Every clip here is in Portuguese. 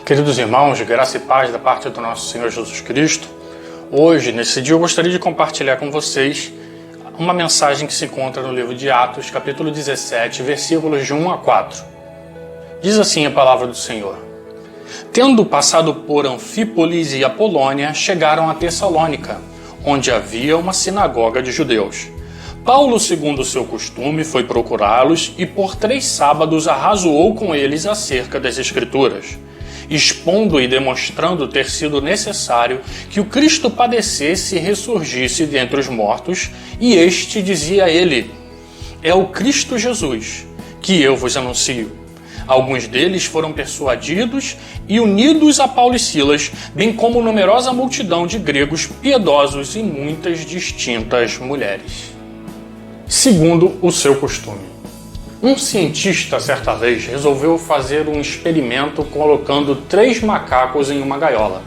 Queridos irmãos, graça e paz da parte do nosso Senhor Jesus Cristo. Hoje, nesse dia, eu gostaria de compartilhar com vocês uma mensagem que se encontra no livro de Atos, capítulo 17, versículos de 1 a 4. Diz assim a palavra do Senhor: Tendo passado por Anfípolis e Apolônia, chegaram a Tessalônica, onde havia uma sinagoga de judeus. Paulo, segundo o seu costume, foi procurá-los e por 3 sábados arrazoou com eles acerca das Escrituras, expondo e demonstrando ter sido necessário que o Cristo padecesse e ressurgisse dentre os mortos, e este dizia a ele: É o Cristo Jesus, que eu vos anuncio. Alguns deles foram persuadidos e unidos a Paulo e Silas, bem como numerosa multidão de gregos piedosos e muitas distintas mulheres. Segundo o seu costume. Um cientista, certa vez, resolveu fazer um experimento colocando 3 macacos em uma gaiola.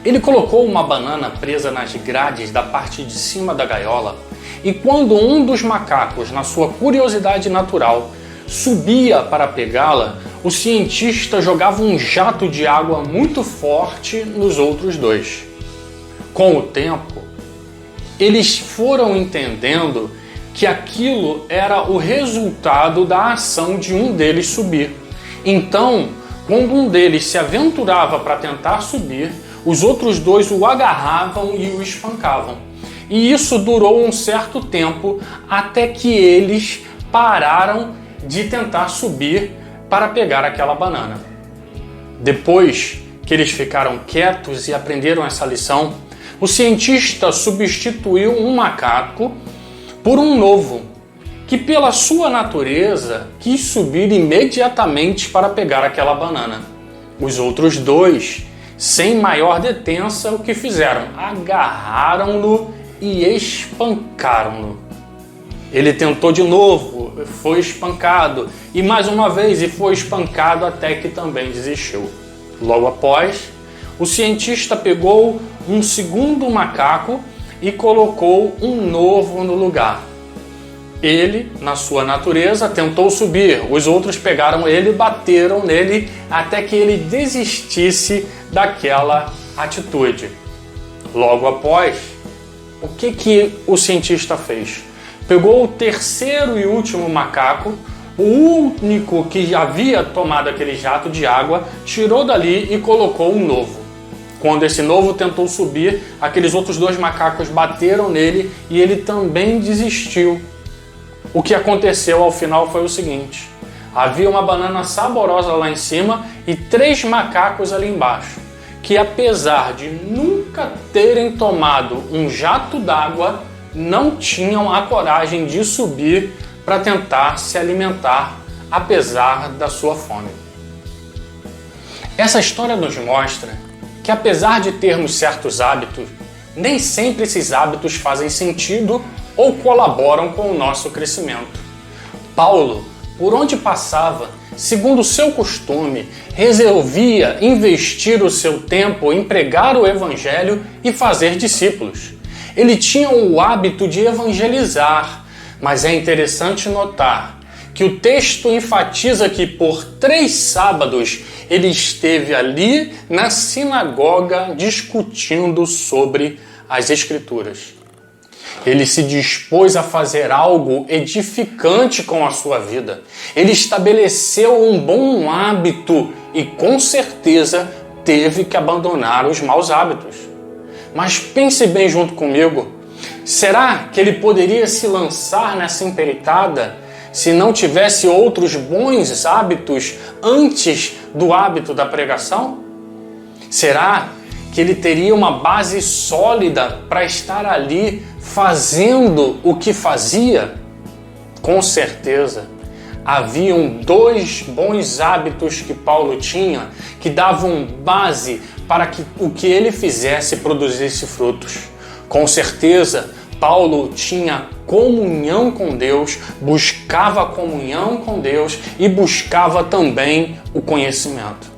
Ele colocou uma banana presa nas grades da parte de cima da gaiola, e quando um dos macacos, na sua curiosidade natural, subia para pegá-la, o cientista jogava um jato de água muito forte nos outros 2. Com o tempo, eles foram entendendo que aquilo era o resultado da ação de um deles subir. Então, quando um deles se aventurava para tentar subir, os outros 2 o agarravam e o espancavam. E isso durou um certo tempo, até que eles pararam de tentar subir para pegar aquela banana. Depois que eles ficaram quietos e aprenderam essa lição, o cientista substituiu um macaco por um novo, que pela sua natureza quis subir imediatamente para pegar aquela banana. Os outros 2, sem maior detença, o que fizeram? Agarraram-no e espancaram-no. Ele tentou de novo, foi espancado, e mais uma vez, e foi espancado até que também desistiu. Logo após, o cientista pegou um segundo macaco e colocou um novo no lugar. Ele, na sua natureza, tentou subir. Os outros pegaram ele e bateram nele até que ele desistisse daquela atitude. Logo após, o que o cientista fez? Pegou o terceiro e último macaco, o único que havia tomado aquele jato de água, tirou dali e colocou um novo. Quando esse novo tentou subir, aqueles outros 2 macacos bateram nele e ele também desistiu. O que aconteceu ao final foi o seguinte: havia uma banana saborosa lá em cima e 3 macacos ali embaixo, que apesar de nunca terem tomado um jato d'água, não tinham a coragem de subir para tentar se alimentar, apesar da sua fome. Essa história nos mostra que apesar de termos certos hábitos, nem sempre esses hábitos fazem sentido ou colaboram com o nosso crescimento. Paulo, por onde passava, segundo o seu costume, resolvia investir o seu tempo em pregar o evangelho e fazer discípulos. Ele tinha o hábito de evangelizar, mas é interessante notar que o texto enfatiza que por 3 sábados ele esteve ali na sinagoga discutindo sobre as Escrituras. Ele se dispôs a fazer algo edificante com a sua vida. Ele estabeleceu um bom hábito e com certeza teve que abandonar os maus hábitos. Mas pense bem junto comigo, será que ele poderia se lançar nessa empreitada se não tivesse outros bons hábitos antes do hábito da pregação? Será que ele teria uma base sólida para estar ali fazendo o que fazia? Com certeza, haviam 2 bons hábitos que Paulo tinha que davam base para que o que ele fizesse produzisse frutos. Com certeza, Paulo tinha comunhão com Deus, buscava comunhão com Deus e buscava também o conhecimento.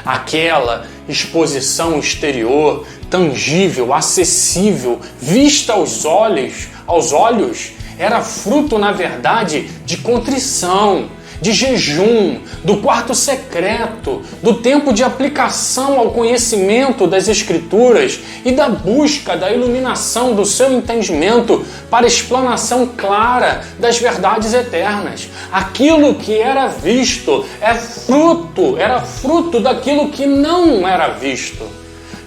Aquela exposição exterior, tangível, acessível, vista aos olhos, era fruto, na verdade, de contrição, de jejum, do quarto secreto, do tempo de aplicação ao conhecimento das Escrituras e da busca da iluminação do seu entendimento para explanação clara das verdades eternas. Aquilo que era visto era fruto daquilo que não era visto.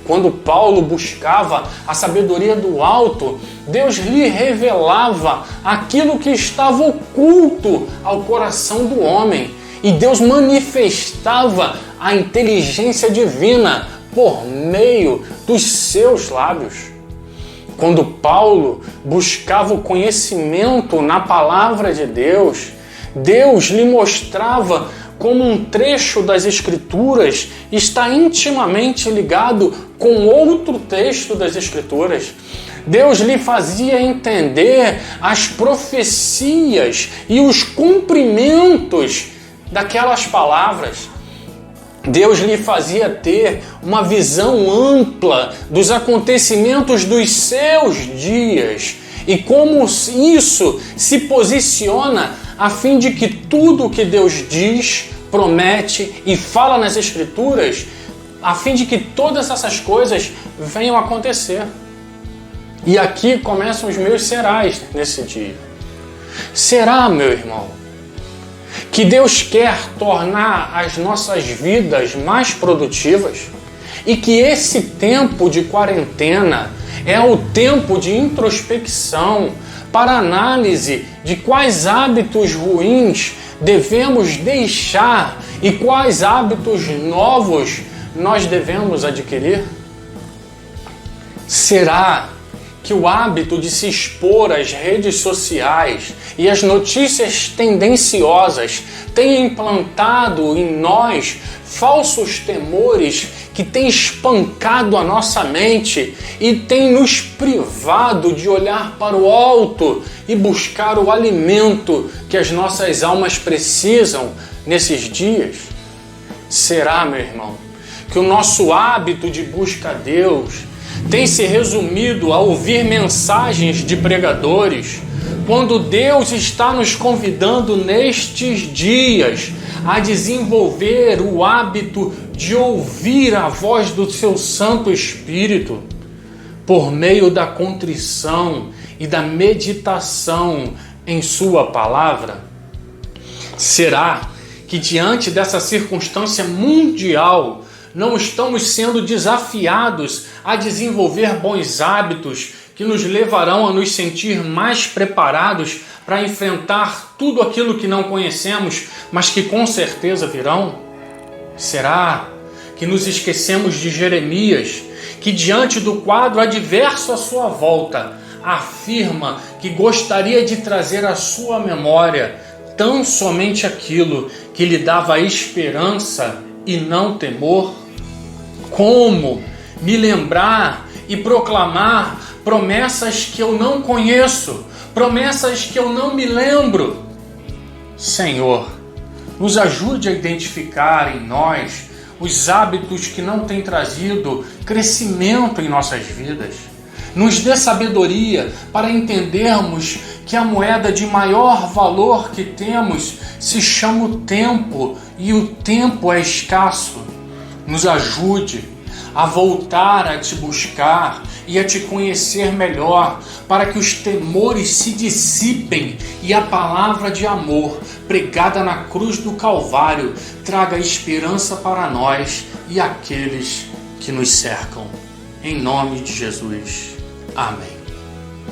Quando Paulo buscava a sabedoria do alto, Deus lhe revelava aquilo que estava oculto ao coração do homem. E Deus manifestava a inteligência divina por meio dos seus lábios. Quando Paulo buscava o conhecimento na palavra de Deus, Deus lhe mostrava como um trecho das Escrituras está intimamente ligado com outro texto das Escrituras. Deus lhe fazia entender as profecias e os cumprimentos daquelas palavras. Deus lhe fazia ter uma visão ampla dos acontecimentos dos seus dias e como isso se posiciona a fim de que tudo o que Deus diz, promete e fala nas Escrituras, a fim de que todas essas coisas venham a acontecer. E aqui começam os meus serás nesse dia. Será, meu irmão, que Deus quer tornar as nossas vidas mais produtivas e que esse tempo de quarentena é o tempo de introspecção para análise de quais hábitos ruins devemos deixar e quais hábitos novos nós devemos adquirir? Será que o hábito de se expor às redes sociais e às notícias tendenciosas tem implantado em nós falsos temores que têm espancado a nossa mente e tem nos privado de olhar para o alto e buscar o alimento que as nossas almas precisam nesses dias? Será, meu irmão, que o nosso hábito de busca a Deus tem se resumido a ouvir mensagens de pregadores, quando Deus está nos convidando nestes dias a desenvolver o hábito de ouvir a voz do seu Santo Espírito por meio da contrição e da meditação em sua palavra? Será que diante dessa circunstância mundial não estamos sendo desafiados a desenvolver bons hábitos que nos levarão a nos sentir mais preparados para enfrentar tudo aquilo que não conhecemos, mas que com certeza virão? Será que nos esquecemos de Jeremias, que diante do quadro adverso à sua volta, afirma que gostaria de trazer à sua memória tão somente aquilo que lhe dava esperança e não temor? Como me lembrar e proclamar promessas que eu não conheço, promessas que eu não me lembro? Senhor, nos ajude a identificar em nós os hábitos que não têm trazido crescimento em nossas vidas. Nos dê sabedoria para entendermos que a moeda de maior valor que temos se chama o tempo e o tempo é escasso. Nos ajude a voltar a te buscar e a te conhecer melhor, para que os temores se dissipem e a palavra de amor pregada na cruz do Calvário traga esperança para nós e aqueles que nos cercam. Em nome de Jesus. Amém.